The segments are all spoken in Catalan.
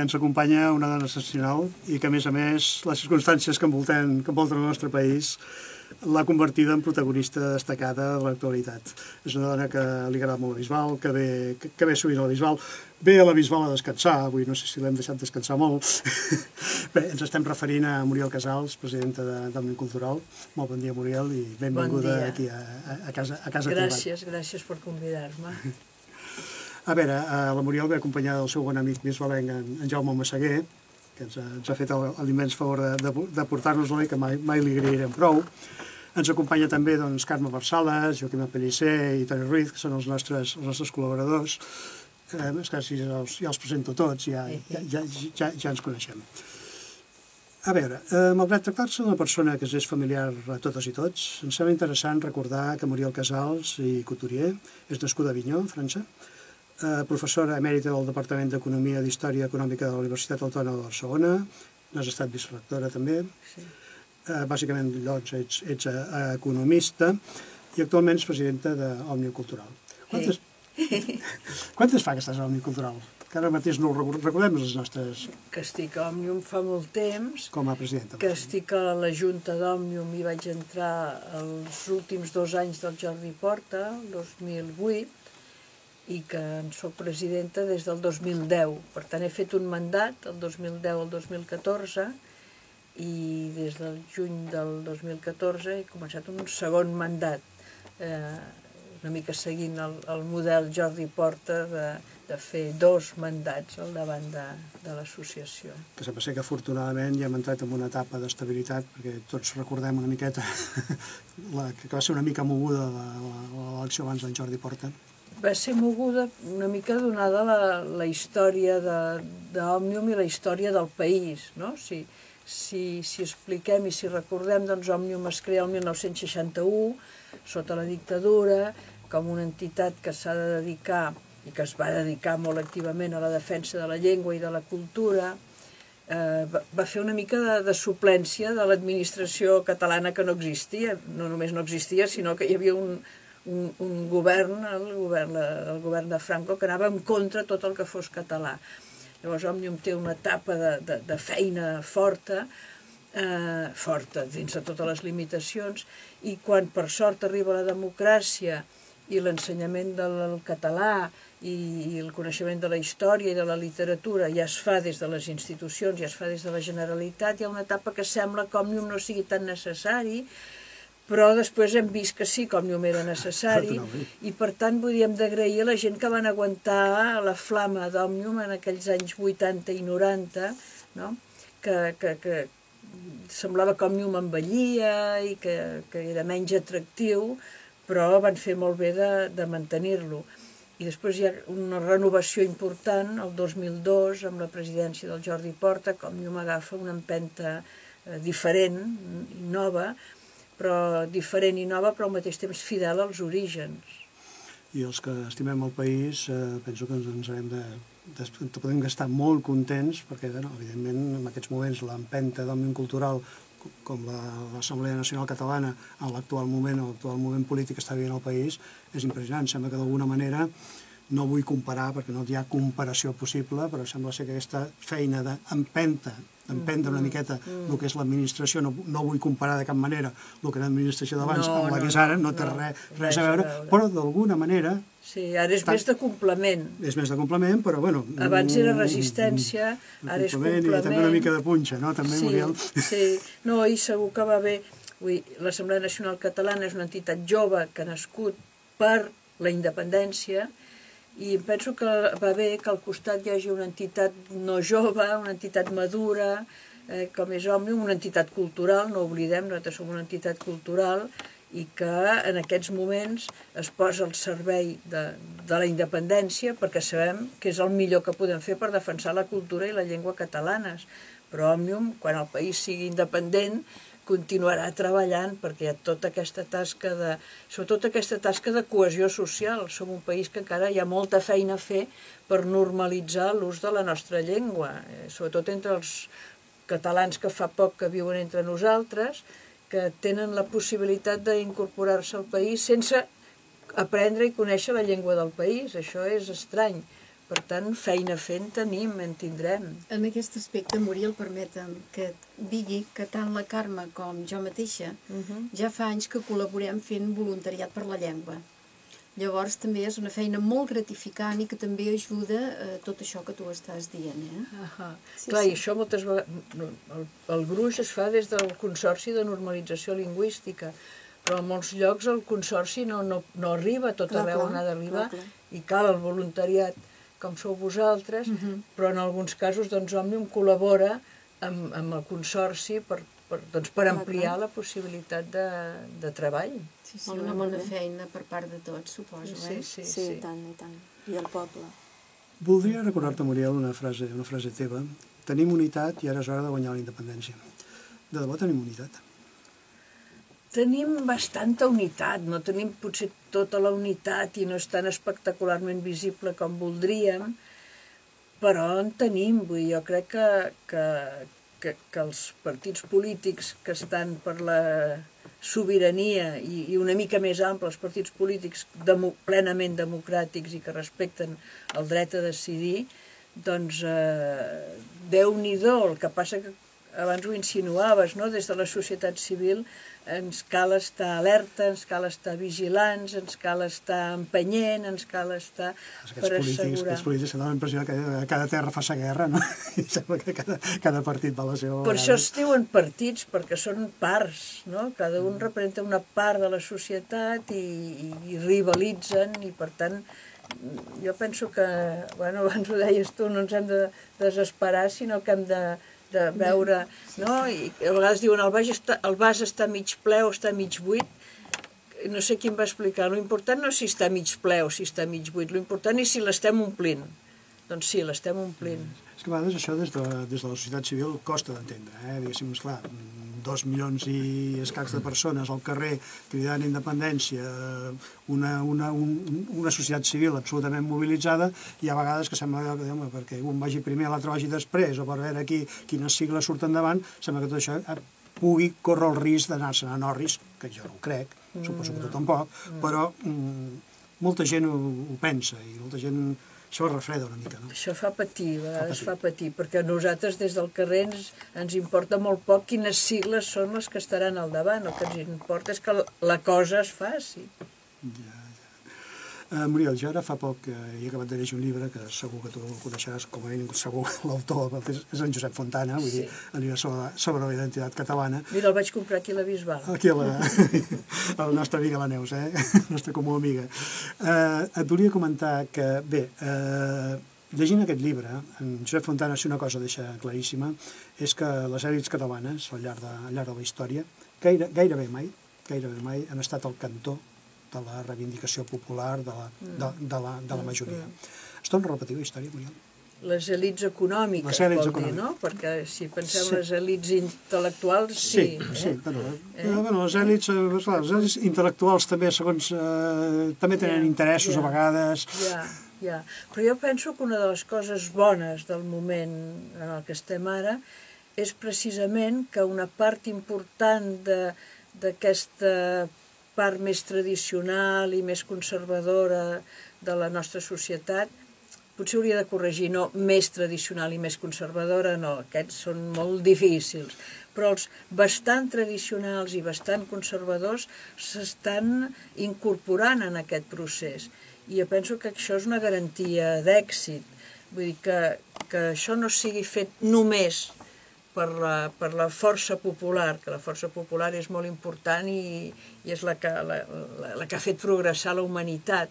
ens acompanya una dona excepcional i que, a més, les circumstàncies que envolten el nostre país l'ha convertida en protagonista destacada de l'actualitat. És una dona que li agrada molt la Bisbal, que ve sovint a la Bisbal, ve a la Bisbal a descansar, avui no sé si l'hem deixat descansar molt. Bé, ens estem referint a Muriel Casals, presidenta d'Òmnium Cultural. Molt bon dia, Muriel, i benvinguda aquí a casa teva. Gràcies per convidar-me. A veure, la Muriel ve acompanyada del seu bon amic bisbalenc, en Jaume Massaguer, que ens ha fet l'immens favor de portar-nos-la i que mai li agrairem prou. Ens acompanya també Carme Barsales, Joaquim Pellicer i Toni Ruiz, que són els nostres col·laboradors. És que si ja els presento tots, ja ens coneixem. A veure, malgrat tractar-se d'una persona que és familiar a totes i tots, ens sembla interessant recordar que Muriel Casals i Couturier és nascuda a Avinyó, França, professora emèrita del Departament d'Economia i d'Història Econòmica de la Universitat Autònoma de Barcelona, n'has estat vicerectora també, bàsicament doncs ets economista i actualment ets presidenta d'Òmnium Cultural. Quantes fa que estàs a Òmnium Cultural? Que ara mateix no ho recordem les nostres... Que estic a Òmnium fa molt temps. Com a presidenta. Que estic a la Junta d'Òmnium i vaig entrar els últims 2 anys del Jordi Porta, el 2008, i que en soc presidenta des del 2010. Per tant, he fet un mandat, el 2010 al 2014, i des del juny del 2014 he començat un segon mandat, una mica seguint el model Jordi Porta de fer 2 mandats al davant de l'associació. Que sembla ser que afortunadament ja hem entrat en una etapa d'estabilitat, perquè tots recordem una miqueta que va ser una mica moguda l'elecció abans d'en Jordi Porta. Va ser moguda una mica donada la història d'Òmnium i la història del país. Si expliquem i si recordem, doncs Òmnium es crea el 1961, sota la dictadura, com una entitat que s'ha de dedicar, i que es va dedicar molt activament a la defensa de la llengua i de la cultura. Va fer una mica de suplència de l'administració catalana que no existia. No només no existia, sinó que hi havia un govern, el govern de Franco, que anava en contra tot el que fos català. Llavors Òmnium té una etapa de feina forta dins de totes les limitacions, i quan per sort arriba la democràcia i l'ensenyament del català i el coneixement de la història i de la literatura ja es fa des de les institucions, ja es fa des de la Generalitat, hi ha una etapa que sembla que Òmnium no sigui tan necessari, però després hem vist que sí que Òmnium era necessari, i per tant hem d'agrair a la gent que van aguantar la flama d'Òmnium en aquells anys 80 i 90, que semblava que Òmnium envellia i que era menys atractiu, però van fer molt bé de mantenir-lo. I després hi ha una renovació important, el 2002, amb la presidència del Jordi Porta, que Òmnium agafa una empenta diferent i nova, però al mateix temps fidel als orígens. I els que estimem el país, penso que ens podem estar molt contents, perquè, evidentment, en aquests moments l'empenta d'Òmnium Cultural, com l'Assemblea Nacional Catalana, en l'actual moment polític que està vivint el país, és impressionant. Sembla que d'alguna manera, no vull comparar, perquè no hi ha comparació possible, però sembla ser que aquesta feina d'empendre una miqueta el que és l'administració, no vull comparar de cap manera el que era l'administració d'abans amb la que és ara, no té res a veure, però d'alguna manera... Sí, ara és més de complement. És més de complement, però bueno... Abans era resistència, ara és complement. I també una mica de punxa, no? També, Muriel? Sí, no, i segur que va bé. L'Assemblea Nacional Catalana és una entitat jove que ha nascut per la independència, i penso que va bé que al costat hi hagi una entitat no jove, una entitat madura, com és Òmnium, una entitat cultural, no oblidem, nosaltres som una entitat cultural, i que en aquests moments es posa al servei de la independència, perquè sabem que és el millor que podem fer per defensar la cultura i la llengua catalanes. Però Òmnium, quan el país sigui independent, continuarà treballant perquè hi ha tota aquesta tasca sobretot aquesta tasca de cohesió social. Som un país que encara hi ha molta feina a fer per normalitzar l'ús de la nostra llengua, sobretot entre els catalans que fa poc que viuen entre nosaltres, que tenen la possibilitat d'incorporar-se al país sense aprendre i conèixer la llengua del país. Això és estrany, Per tant, feina fent tenim, en tindrem. En aquest aspecte, Muriel, permetem que digui que tant la Carme com jo mateixa ja fa anys que col·laborem fent voluntariat per la llengua. Llavors també és una feina molt gratificant i que també ajuda a tot això que tu estàs dient. Clar, i això moltes vegades... El gruix es fa des del Consorci de Normalització Lingüística, però en molts llocs el Consorci no arriba tot arreu on ha d'arribar i cal el voluntariat, com sou vosaltres, però en alguns casos Òmnium col·labora amb el Consorci per ampliar la possibilitat de treball. Sí, una bona feina per part de tots, suposo. Sí, i tant, i tant. I el poble. Voldria recordar-te, Muriel, una frase teva. Tenim unitat i ara és hora de guanyar la independència. De debò tenim unitat? Tenim bastanta unitat, no tenim potser tota la unitat i no és tan espectacularment visible com voldríem, però en tenim. Jo crec que els partits polítics que estan per la sobirania i una mica més ample, els partits polítics plenament democràtics i que respecten el dret a decidir, doncs Déu-n'hi-do. El que passa que abans ho insinuaves, no? Des de la societat civil ens cal estar alerta, ens cal estar vigilants, ens cal estar empenyent, ens cal estar per assegurar. Aquests polítics que donen la impressió que cada terra fa sa guerra, no? I sembla que cada partit va a la seva vegada. Per això es diuen partits, perquè són parts, no? Cada un representa una part de la societat i rivalitzen i, per tant, jo penso que, bueno, abans ho deies tu, no ens hem de desesperar, sinó que hem de veure, no? I a vegades diuen el vas està mig ple o està mig buit. No sé qui em va explicar. L'important no és si està mig ple o si està mig buit, l'important és si l'estem omplint. Doncs sí, l'estem omplint. És que a vegades això des de la societat civil costa d'entendre. Diguéssim, esclar, 2 milions i escacs de persones al carrer cridant independència, una societat civil absolutament mobilitzada, i a vegades que sembla que perquè un vagi primer, l'altre vagi després, o per veure quines sigles surten endavant, sembla que tot això pugui córrer el risc d'anar-se'n a Norris, que jo no ho crec, suposo que tu tampoc, però molta gent ho pensa i molta gent... Això refreda una mica, no? Això fa patir, a vegades fa patir, perquè nosaltres des del carrer ens importa molt poc quines sigles són les que estaran al davant. El que ens importa és que la cosa es faci. Muriel, jo ara fa poc he acabat de llegir un llibre que segur que tu el coneixeràs, com a mínim segur l'autor és en Josep Fontana, vull dir, el llibre sobre la identitat catalana. Mira, el vaig comprar aquí a la Bisbal. Aquí a la nostra amiga la Neus, la nostra comú amiga. Et volia comentar que, bé, llegint aquest llibre, en Josep Fontana, si una cosa deixa claríssima, és que les èlits catalanes, al llarg de la història, gairebé mai han estat al cantó de la reivindicació popular de la majoria. Es torna a repetir la història, Muriel? Les elits econòmiques, vol dir, no? Perquè si penseu en les elits intel·lectuals, sí. Sí, bueno, les elits intel·lectuals també, segons, també tenen interessos a vegades. Ja, però jo penso que una de les coses bones del moment en el que estem ara és precisament que una part important d'aquesta part més tradicional i més conservadora de la nostra societat, potser hauria de corregir, no més tradicional i més conservadora, no, aquests són molt difícils, però els bastant tradicionals i bastant conservadors s'estan incorporant en aquest procés. I jo penso que això és una garantia d'èxit, vull dir que això no sigui fet només per la força popular, que la força popular és molt important i és la que ha fet progressar la humanitat,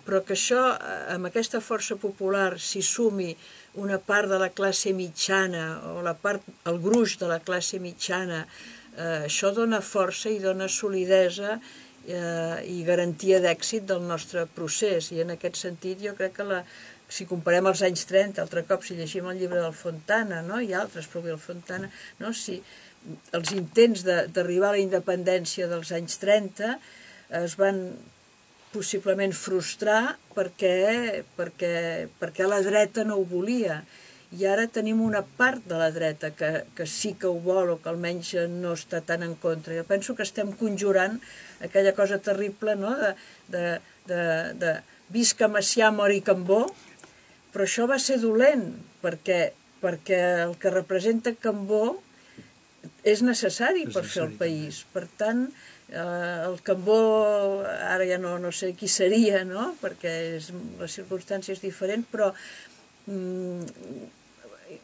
però que això, amb aquesta força popular, s'hi sumi una part de la classe mitjana o el gruix de la classe mitjana, això dona força i dona solidesa i garantia d'èxit del nostre procés. I en aquest sentit jo crec que si comparem els anys 30, altre cop, si llegim el llibre del Fontana, no? I altres, però el Fontana, no? Si els intents d'arribar a la independència dels anys 30 es van possiblement frustrar perquè la dreta no ho volia. I ara tenim una part de la dreta que sí que ho vol o que almenys no està tan en contra. Jo penso que estem conjurant aquella cosa terrible, no? de visca Macià, mori Cambó, Però això va ser dolent, perquè el que representa Cambó és necessari per fer el país. Per tant, el Cambó, ara ja no sé qui seria, no? Perquè la circumstància és diferent, però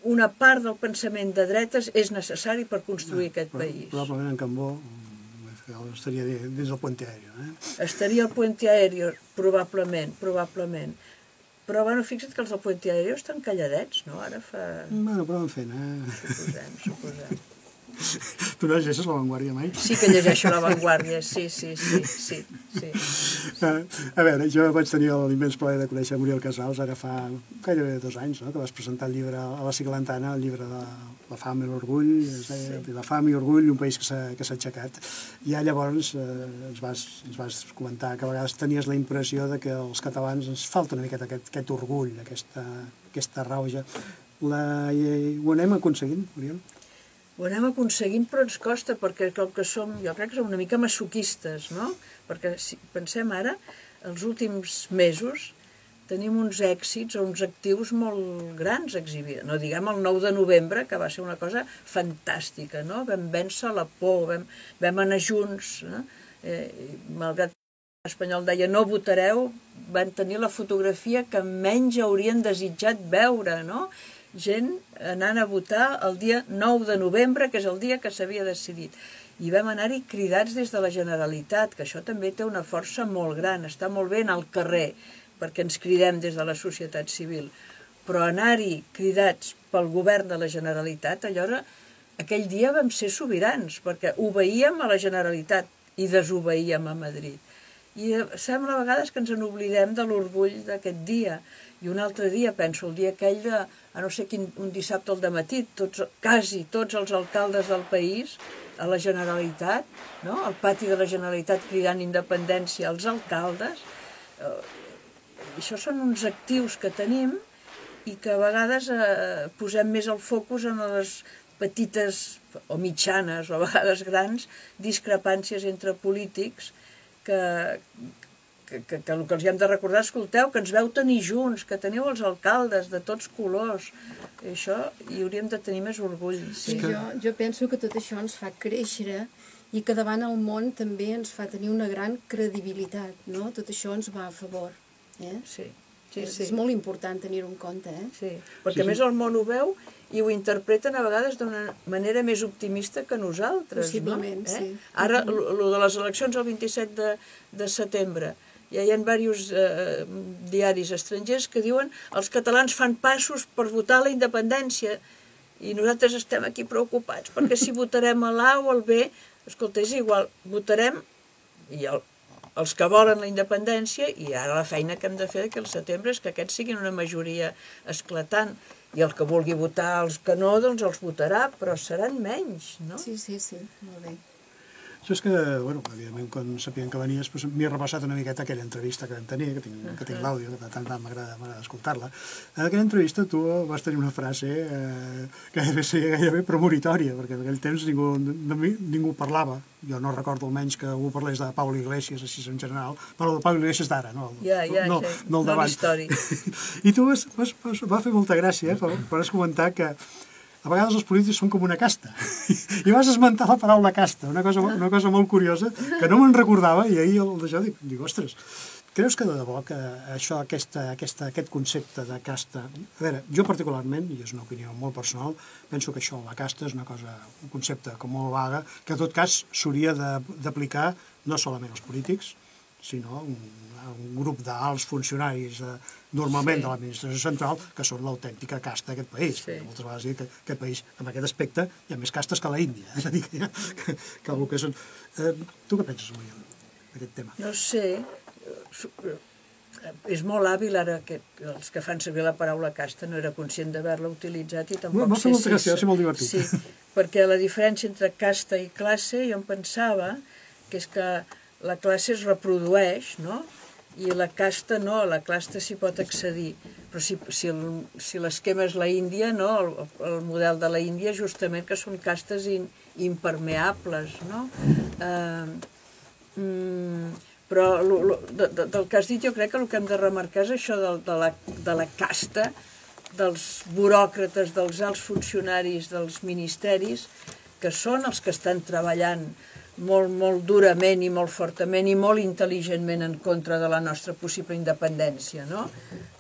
una part del pensament de dretes és necessari per construir aquest país. Probablement en Cambó estaria dins del puente aèrio. Estaria al puente aèrio, probablement. Però, bueno, fixa't que els del puente aèrio estan calladets, no? Ara fa... Bueno, però en fent, Suposem. Tu no llegeixes La Vanguardia mai? Sí que llegeixo La Vanguardia, sí. A veure, jo vaig tenir l'immens plaer de conèixer Muriel Casals ara fa gairebé 2 anys, no? Que vas presentar el llibre a la Ciglantana, el llibre de La fam i l'orgull, La fam i l'orgull, un país que s'ha aixecat. I ja llavors ens vas comentar que a vegades tenies la impressió de que als catalans ens falta una miqueta aquest orgull, aquesta rauja. Ho anem aconseguint, Muriel? Ho anem aconseguint, però ens costa, perquè com que som, jo crec que som una mica masoquistes, no? Perquè si pensem ara, els últims mesos tenim uns èxits o uns actius molt grans exhibits. No diguem el 9 de novembre, que va ser una cosa fantàstica, no? Vam vèncer la por, vam anar junts, no? Malgrat que l'espanyol deia no votareu, van tenir la fotografia que menys haurien desitjat veure, no? Gent anant a votar el dia 9 de novembre, que és el dia que s'havia decidit. I vam anar-hi cridats des de la Generalitat, que això també té una força molt gran, està molt bé anar al carrer, perquè ens cridem des de la societat civil, però anar-hi cridats pel govern de la Generalitat, aquell dia vam ser sobirans, perquè obeíem a la Generalitat i desobeíem a Madrid. I sembla a vegades que ens n'oblidem de l'orgull d'aquest dia. I un altre dia, penso, el dia aquell de, no sé quin, un dissabte al dematí, quasi tots els alcaldes del país, a la Generalitat, no? Al pati de la Generalitat cridant independència als alcaldes. Això són uns actius que tenim i que a vegades posem més el focus en les petites o mitjanes o a vegades grans discrepàncies entre polítics que el que els hem de recordar, escolteu, que ens veu tenir junts, que teniu els alcaldes de tots colors, això hi hauríem de tenir més orgull. Sí. Jo penso que tot això ens fa créixer i que davant el món també ens fa tenir una gran credibilitat, no? Tot això ens va a favor. Sí. És molt important tenir-ho en compte. Sí, perquè a més el món ho veu i ho interpreten a vegades d'una manera més optimista que nosaltres. Possiblement, sí. Ara, el de les eleccions el 27 de setembre, ja hi ha diversos diaris estrangers que diuen els catalans fan passos per votar la independència i nosaltres estem aquí preocupats perquè si votarem a l'A o al B, escolta, és igual, votarem i els que volen la independència i ara la feina que hem de fer d'aquí al setembre és que aquests siguin una majoria esclatant i el que vulgui votar els que no, doncs els votarà, però seran menys, no? Sí, molt bé. Jo és que, bueno, evidentment, quan sapien que venies, m'hi he repassat una miqueta aquella entrevista que vam tenir, que tinc l'àudio, que de tant m'agrada escoltar-la. En aquella entrevista tu vas tenir una frase que gairebé premonitòria, perquè en aquell temps ningú parlava. Jo no recordo almenys que algú parlés de Pablo Iglesias, així en general. Parlo de Pablo Iglesias d'ara, no el d'abans. I tu va fer molta gràcia, vas comentar que a vegades els polítics són com una casta. I vas esmentar la paraula casta, una cosa molt curiosa, que no me'n recordava, i ahir d'això dic, ostres, creus que de debò que això, aquest concepte de casta... A veure, jo particularment, i és una opinió molt personal, penso que això, la casta, és un concepte com molt vaga, que en tot cas s'hauria d'aplicar no solament als polítics, sinó a un grup d'alts funcionaris normalment de l'administració central que són l'autèntica casta d'aquest país. Moltes vegades dic que aquest país, en aquest aspecte, hi ha més castes que la Índia. És a dir, que el que són... Tu què penses, Muriel, d'aquest tema? No sé, és molt hàbil ara que els que fan servir la paraula casta no era conscient d'haver-la utilitzat i tampoc sé si... Molta gràcia, va ser molt divertit. Sí, perquè la diferència entre casta i classe jo em pensava que és que la classe es reprodueix, no? I la casta no, la casta s'hi pot accedir. Però si l'esquema és la Índia, no? El model de la Índia justament que són castes impermeables, no? Però del que has dit jo crec que el que hem de remarcar és això de la casta, dels buròcrates, dels alts funcionaris dels ministeris, que són els que estan treballant molt durament i molt fortament i molt intel·ligentment en contra de la nostra possible independència, no?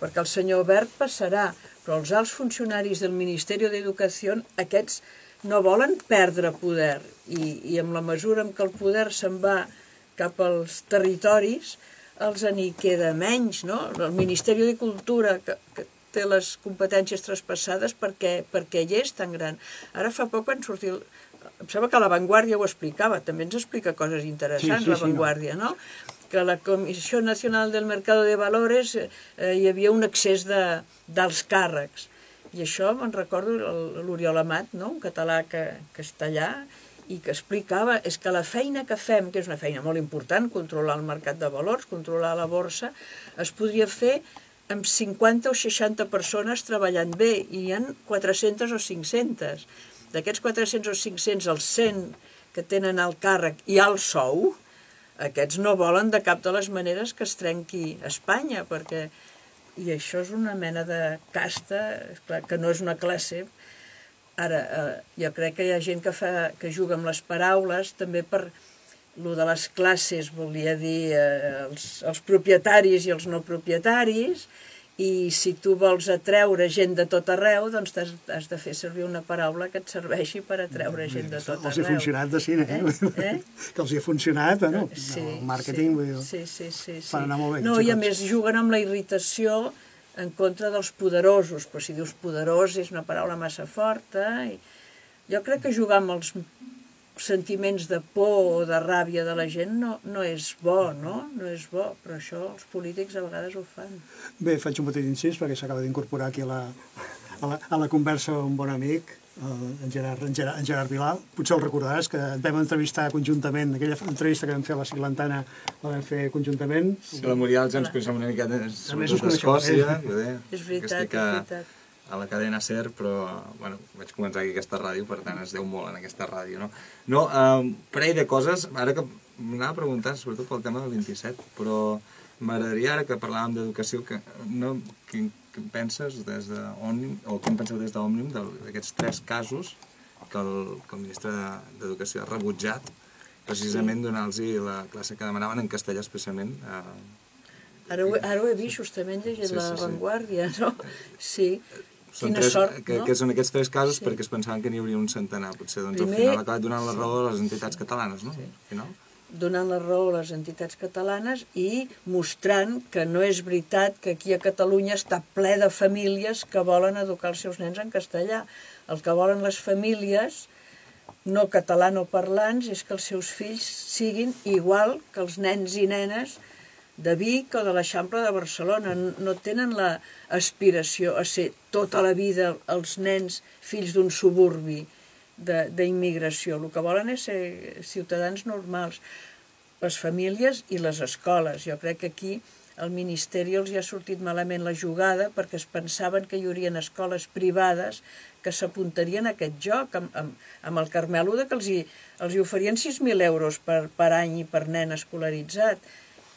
Perquè el senyor Wert passarà, però els alts funcionaris del Ministeri d'Educació, aquests no volen perdre poder i en la mesura en què el poder se'n va cap als territoris, els n'hi queda menys, no? El Ministeri de Cultura, que té les competències traspassades perquè hi és tan gran. Ara fa poc van sortir... Em sembla que La Vanguardia ho explicava, també ens explica coses interessants, La Vanguardia, no? Que la Comissió Nacional del Mercado de Valores hi havia un excés d'alts càrrecs. I això me'n recordo l'Oriol Amat, no? Un català que està allà i que explicava és que la feina que fem, que és una feina molt important, controlar el mercat de valors, controlar la borsa, es podria fer amb 50 o 60 persones treballant bé, i hi ha 400 o 500. D'aquests 400 o 500, els 100 que tenen el càrrec i el sou, aquests no volen de cap de les maneres que es trenqui Espanya, perquè... I això és una mena de casta, clar, que no és una classe. Ara, jo crec que hi ha gent que juga amb les paraules, també per lo de les classes, volia dir els propietaris i els no propietaris, i si tu vols atreure gent de tot arreu, doncs has de fer servir una paraula que et serveixi per atreure gent de tot arreu. Els ha funcionat de cine, que els hi ha funcionat, no? El màrqueting, vull dir, per anar molt bé. No, i a més juguen amb la irritació en contra dels poderosos, però si dius poderós és una paraula massa forta. Jo crec que jugar amb els sentiments de por o de ràbia de la gent no és bo, no? No és bo, però això els polítics a vegades ho fan. Bé, faig un petit incís perquè s'acaba d'incorporar aquí a la conversa un bon amic, en Gerard Vilà. Potser el recordaràs, que et vam entrevistar conjuntament, aquella entrevista que vam fer a la Siglantana la vam fer conjuntament. Sí, la Muriel ja ens coneixem una miqueta, sobretot d'Escòcia. És veritat, és veritat. A la cadena SER, però bueno, vaig començar aquí aquesta ràdio, per tant es deu molt en aquesta ràdio, no? No, un parell de coses, ara que m'anava preguntant sobretot pel tema del 27, però m'agradaria ara que parlàvem d'educació, què penses des d'Òmnium, o què en penseu des d'Òmnium d'aquests 3 casos que el ministre d'Educació ha rebutjat, precisament donar-los la classe que demanaven en castellà especialment. Ara ho he vist justament llegint La Vanguardia, no? Sí. Quina sort, no? Que són aquests 3 casos perquè es pensaven que n'hi hauria un centenar, potser, doncs al final ha acabat donant la raó a les entitats catalanes, no? Al final. Donant la raó a les entitats catalanes i mostrant que no és veritat que aquí a Catalunya està ple de famílies que volen educar els seus nens en castellà. El que volen les famílies no catalanoparlants és que els seus fills siguin igual que els nens i nenes de Vic o de l'Eixample de Barcelona. No tenen l'aspiració a ser tota la vida els nens fills d'un suburbi d'immigració. El que volen és ser ciutadans normals. Les famílies i les escoles. Jo crec que aquí al Ministeri els hi ha sortit malament la jugada perquè es pensaven que hi haurien escoles privades que s'apuntarien a aquest joc amb el Carmelo que els hi oferien 6.000 euros per any i per nen escolaritzat.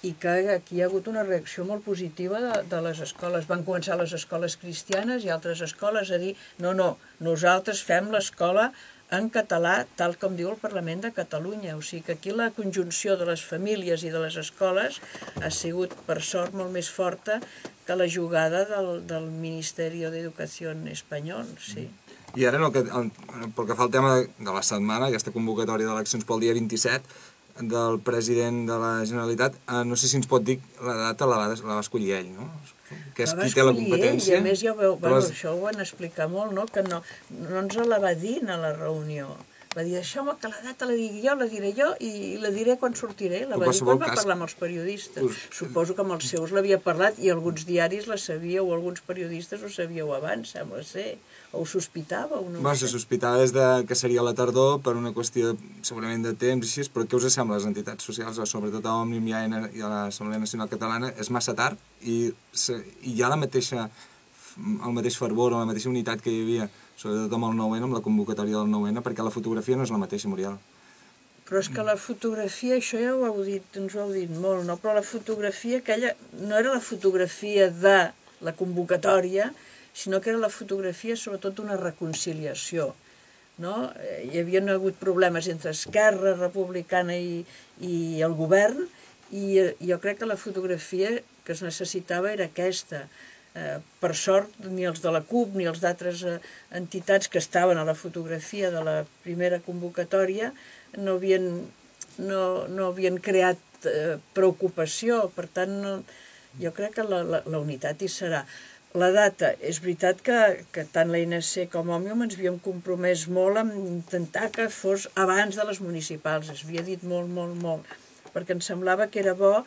I que aquí hi ha hagut una reacció molt positiva de les escoles. Van començar les escoles cristianes i altres escoles a dir no, nosaltres fem l'escola en català tal com diu el Parlament de Catalunya. O sigui que aquí la conjunció de les famílies i de les escoles ha sigut, per sort, molt més forta que la jugada del Ministeri d'Educació espanyol, sí. I ara, pel que fa al tema de la setmana, aquesta convocatòria d'eleccions pel dia 27, del president de la Generalitat, no sé si ens pot dir la data la va escollir ell, no? Que és qui té la competència. I a més ja veu, això ho van explicar molt, no? Que no ens la va dir a la reunió. Va dir, deixeu-me que la data la digui jo, la diré jo i la diré quan sortiré. La va dir quan va parlar amb els periodistes. Suposo que amb els seus l'havia parlat i alguns diaris la sabíeu o alguns periodistes ho sabíeu abans, sembla ser. O ho sospitàveu, no ho sé. Se sospitava des que seria a la tardor per una qüestió segurament de temps i així, però què us sembla a les entitats socials, sobretot a Òmnium i a l'Assemblea Nacional Catalana? És massa tard i hi ha el mateix fervor o la mateixa unitat que hi havia sobretot amb el 9-N, amb la convocatòria del 9-N, perquè la fotografia no és la mateixa, Muriel. Però és que la fotografia, això ja ho heu dit, ens ho heu dit molt, no? Però la fotografia aquella no era la fotografia de la convocatòria, sinó que era la fotografia sobretot d'una reconciliació, no? Hi havia hagut problemes entre Esquerra Republicana i el govern, i jo crec que la fotografia que es necessitava era aquesta. Per sort, ni els de la CUP ni els d'altres entitats que estaven a la fotografia de la primera convocatòria no havien creat preocupació. Per tant, jo crec que la unitat hi serà. La data, és veritat que tant l'ANC com Òmnium ens havíem compromès molt a intentar que fos abans de les municipals. Es havia dit molt, molt, molt, perquè ens semblava que era bo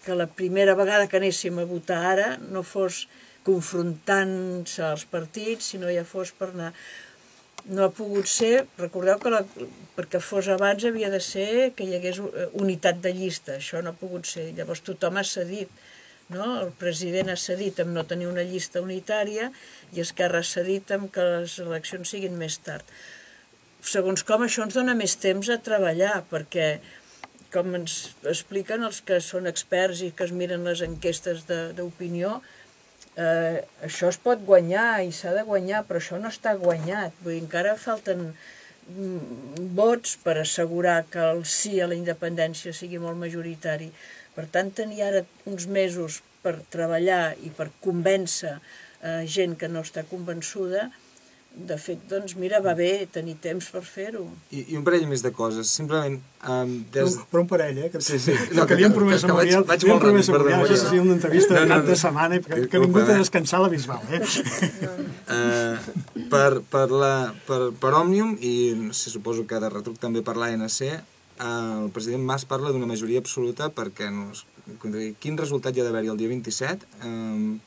que la primera vegada que anéssim a votar ara no fos confrontant-se als partits, sinó ja fos per anar. No ha pogut ser, recordeu que perquè fos abans havia de ser que hi hagués unitat de llista, això no ha pogut ser. Llavors tothom ha cedit, no? El president ha cedit amb no tenir una llista unitària i Esquerra ha cedit amb que les eleccions siguin més tard. Segons com, això ens dona més temps a treballar, perquè com ens expliquen els que són experts i que es miren les enquestes d'opinió, això es pot guanyar i s'ha de guanyar, però això no està guanyat. Vull dir, encara falten vots per assegurar que el sí a la independència sigui molt majoritari. Per tant, tenir ara uns mesos per treballar i per convèncer gent que no està convençuda, de fet, doncs, mira, va bé tenir temps per fer-ho. I un parell més de coses, simplement... Però un parell, Que No, havíem promès a Moriel, això seria una entrevista de cap de setmana, que ningú ha de descansar la Bisbal, Per Òmnium, i suposo que de retruc també per l'ANC, el president Mas parla d'una majoria absoluta perquè quin resultat hi ha d'haver-hi el dia 27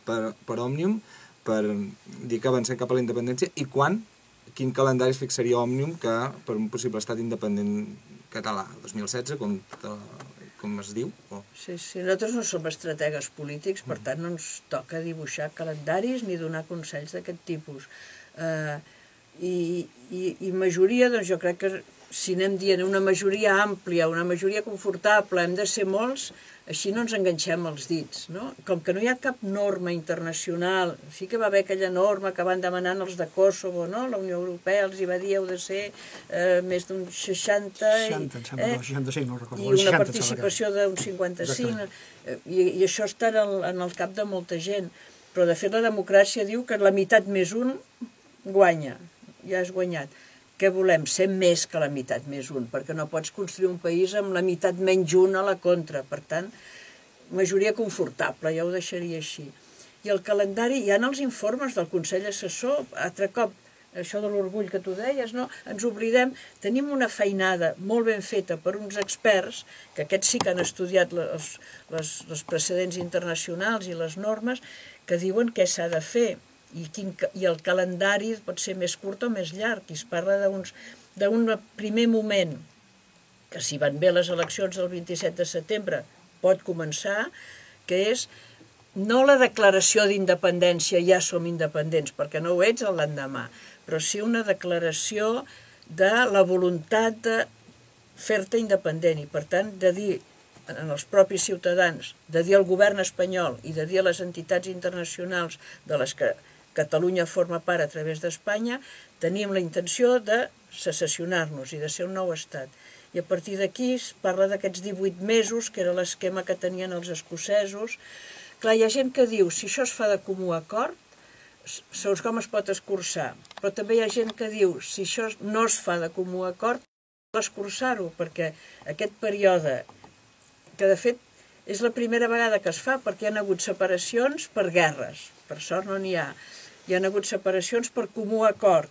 per Òmnium, per dir que avancem cap a la independència, i quin calendari es fixaria Òmnium per un possible estat independent català, 2016, com es diu? Sí, nosaltres no som estrategues polítics, per tant no ens toca dibuixar calendaris ni donar consells d'aquest tipus. I majoria, doncs jo crec que si anem dient una majoria àmplia, una majoria confortable, hem de ser molts, així no ens enganxem els dits, no? Com que no hi ha cap norma internacional, sí que va haver aquella norma que van demanant els de Kosovo, no? La Unió Europea els hi va dir heu de ser més d'un 60... 60, em sembla, 65, no recordo. I una participació d'un 55, i això està en el cap de molta gent. Però de fet la democràcia diu que la meitat més un guanya, ja has guanyat. Què volem? Ser més que la meitat més un, perquè no pots construir un país amb la meitat menys un a la contra. Per tant, majoria confortable, ja ho deixaria així. I el calendari, hi ha els informes del Consell Assessor, altre cop, això de l'orgull que tu deies, no? Ens oblidem, tenim una feinada molt ben feta per uns experts, que aquests sí que han estudiat els precedents internacionals i les normes, que diuen què s'ha de fer. I el calendari pot ser més curt o més llarg, i es parla d'un primer moment, que si van bé les eleccions del 27 de setembre pot començar, que és no la declaració d'independència, ja som independents, perquè no ho ets l'endemà, però sí una declaració de la voluntat de fer-te independent, i per tant de dir als propis ciutadans, de dir al govern espanyol i de dir a les entitats internacionals de les que Catalunya forma part a través d'Espanya, teníem la intenció de secessionar-nos i de ser un nou estat. I a partir d'aquí es parla d'aquests 18 mesos, que era l'esquema que tenien els escocesos. Clar, hi ha gent que diu, si això es fa de comú acord, segons com es pot escurçar. Però també hi ha gent que diu, si això no es fa de comú acord, cal escurçar-ho, perquè aquest període, que de fet és la primera vegada que es fa, perquè hi ha hagut separacions per guerres, per sort no n'hi ha. Hi ha hagut separacions per comú acord,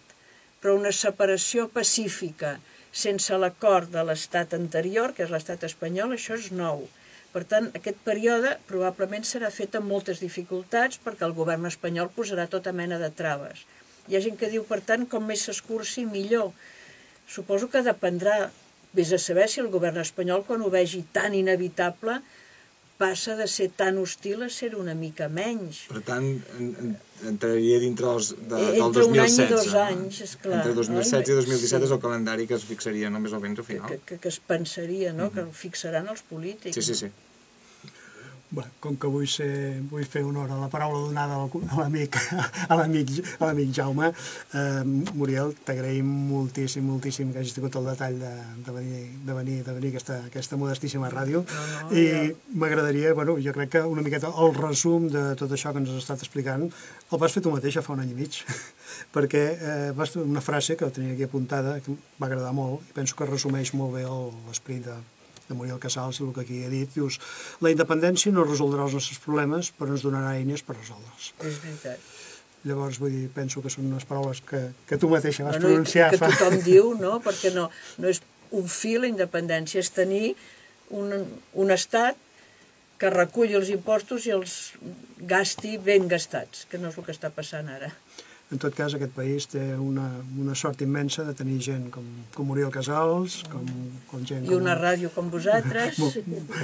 però una separació pacífica, sense l'acord de l'estat anterior, que és l'estat espanyol, això és nou. Per tant, aquest període probablement serà fet amb moltes dificultats perquè el govern espanyol posarà tota mena de traves. Hi ha gent que diu, per tant, com més s'escurci, millor. Suposo que dependrà, vés a saber si el govern espanyol, quan ho vegi tan inevitable, passa de ser tan hostil a ser una mica menys. Per tant, entraria dintre del Entre 2016. un any i 2 anys, esclar. Entre 2016 i 2017 és el calendari que es fixaria, no? Més o menys al final. Que es pensaria, no?, que el fixaran els polítics. Sí. Bé, com que vull fer honor a la paraula donada a l'amic Jaume, Muriel, t'agraïm moltíssim que hagis tingut el detall de venir a aquesta modestíssima ràdio. I m'agradaria, jo crec que una miqueta el resum de tot això que ens has estat explicant el vas fer tu mateixa fa un any i mig, perquè vas fer una frase que la tenia aquí apuntada, que va agradar molt, i penso que resumeix molt bé l'esperit de Muriel Casals i el que aquí he dit. Dius, la independència no resoldrà els nostres problemes, però ens donarà eines per resoldre'ls. És veritat. Llavors, vull dir, penso que són unes paraules que tu mateixa vas pronunciar. Que tothom diu, no? Perquè no és un fi la independència, és tenir un estat que reculli els impostos i els gasti ben gastats, que no és el que està passant ara. En tot cas, aquest país té una sort immensa de tenir gent com Muriel Casals, com gent com... I una ràdio com vosaltres.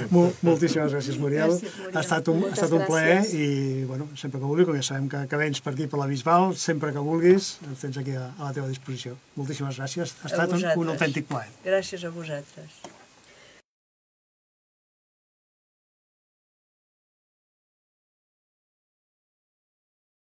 Moltíssimes gràcies, Muriel. Ha estat un plaer i, sempre que vulguis, com ja sabem que vens per aquí per la Bisbal, sempre que vulguis, ens tens aquí a la teva disposició. Moltíssimes gràcies. Ha estat un autèntic plaer. Gràcies a vosaltres.